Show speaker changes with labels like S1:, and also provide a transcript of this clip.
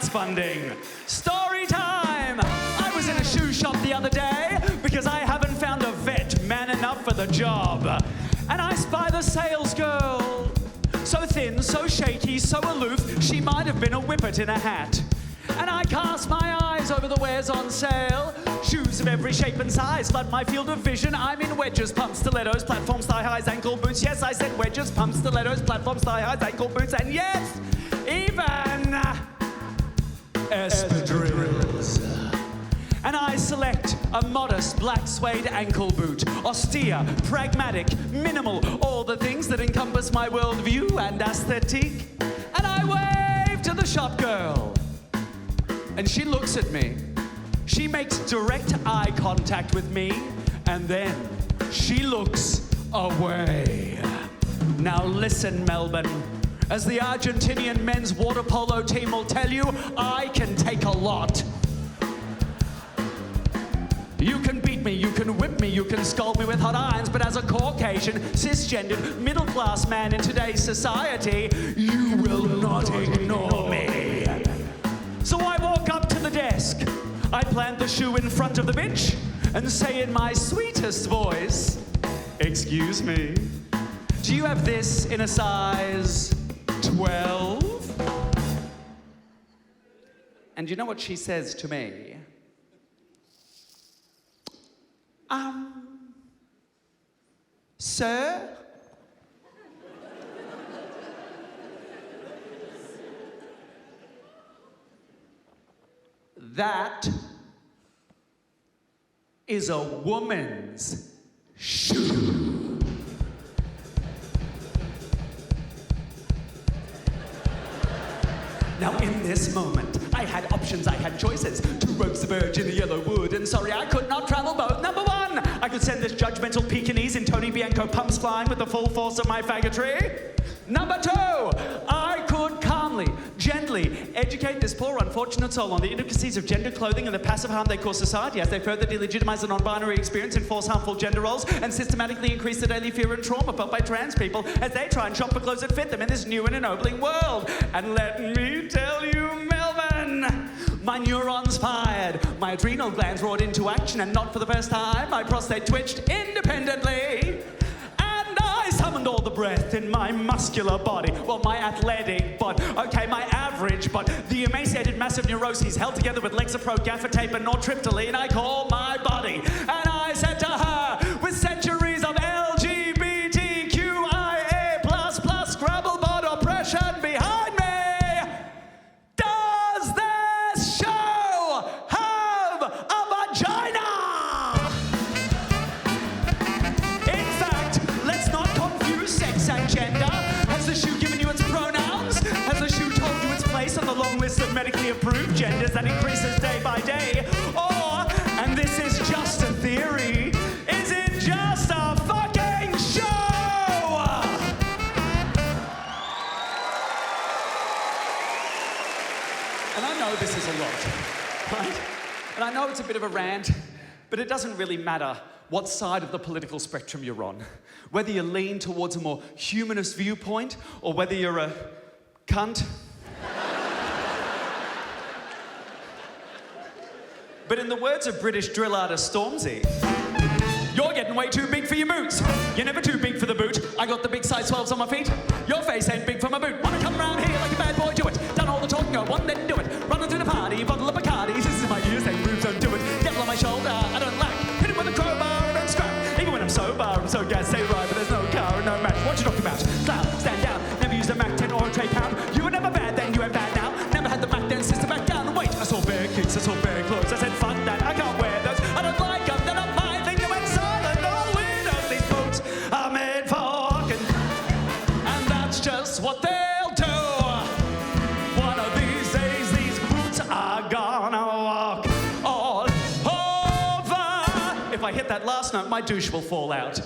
S1: prize funding. Story time! I was in a shoe shop the other day because I haven't found a vet man enough for the job. And I spy the sales girl. So thin, so shaky, so aloof, she might have been a whippet in a hat. And I cast my eyes over the wares on sale. Shoes of every shape and size flood my field of vision. I'm in wedges, pumps, stilettos, platforms, thigh-highs, ankle boots. Yes, I said wedges, pumps, stilettos, platforms, thigh-highs, ankle boots. And yes, even espadrilles. And I select a modest black suede ankle boot. Austere, pragmatic, minimal, all the things that encompass my worldview and aesthetique. And I wave to the shop girl. And she looks at me. She makes direct eye contact with me, and then she looks away. Now listen, Melbourne. As the Argentinian men's water polo team will tell you, I can take a lot. You can beat me, you can whip me, you can scold me with hot irons, but as a Caucasian, cisgendered, middle-class man in today's society, you will not ignore me. So I walk up to the desk. I plant the shoe in front of the bitch and say in my sweetest voice, "Excuse me, do you have this in a size 12? And you know what she says to me? Sir? That is a woman's shoe. Now in this moment, I had options, I had choices. To roast the virgin in the yellow wood, and sorry I could not travel both. Number one, I could send this judgmental Pekingese in Tony Bianco pumps flying with the full force of my faggotry. Number two, I could calmly, gently educate this poor unfortunate soul on the intricacies of gender clothing and the passive harm they cause society as they further delegitimize the non-binary experience, enforce harmful gender roles, and systematically increase the daily fear and trauma felt by trans people as they try and shop for clothes that fit them in this new and ennobling world. And let me tell you, Melbourne, my neurons fired, my adrenal glands roared into action, and not for the first time, my prostate twitched independently. I summoned all the breath in my muscular body. Well, my athletic, but okay, my average, but the emaciated massive neuroses held together with Lexapro, gaffer tape, and nortriptyline I call my body. And I said to her, with centuries of LGBTQIA++ Scrabblebot oppression behind me, does this show have a vagina? And gender? Has the shoe given you its pronouns? Has the shoe told you its place on the long list of medically approved genders that increases day by day? Or, and this is just a theory, is it just a fucking show? And I know this is a lot, right? And I know it's a bit of a rant, but it doesn't really matter what side of the political spectrum you're on. Whether you lean towards a more humanist viewpoint or whether you're a cunt. But in the words of British drill artist Stormzy, you're getting way too big for your boots. You're never too big for the boot. I got the big size 12s on my feet. Your face ain't big for my boot. Wanna come around here like a bad boy, do it. Done all the talking, go on then do it. Running through the party, bottle of Bacardi. This is my ears, they moves, don't do it. Devil on my shoulder, I don't like. Hit it with a crowbar and scrap. Even when I'm sober, I'm so gas, say right, but there's no car and no match. What you talking about? Cloud, stand down. Never used a Mac 10 or a tray pound. You were never bad then, you ain't bad now. Never had the Mac then, sister back down. Wait, I saw bare kicks, I saw bare clothes. I said, fuck that, I can't wear those. I don't like them, they're not my thing. You went silent, all winners. These boots are made for walking. And that's just what they'll do. One of these days, these boots are gonna walk all over. If I hit that last note, my douche will fall out.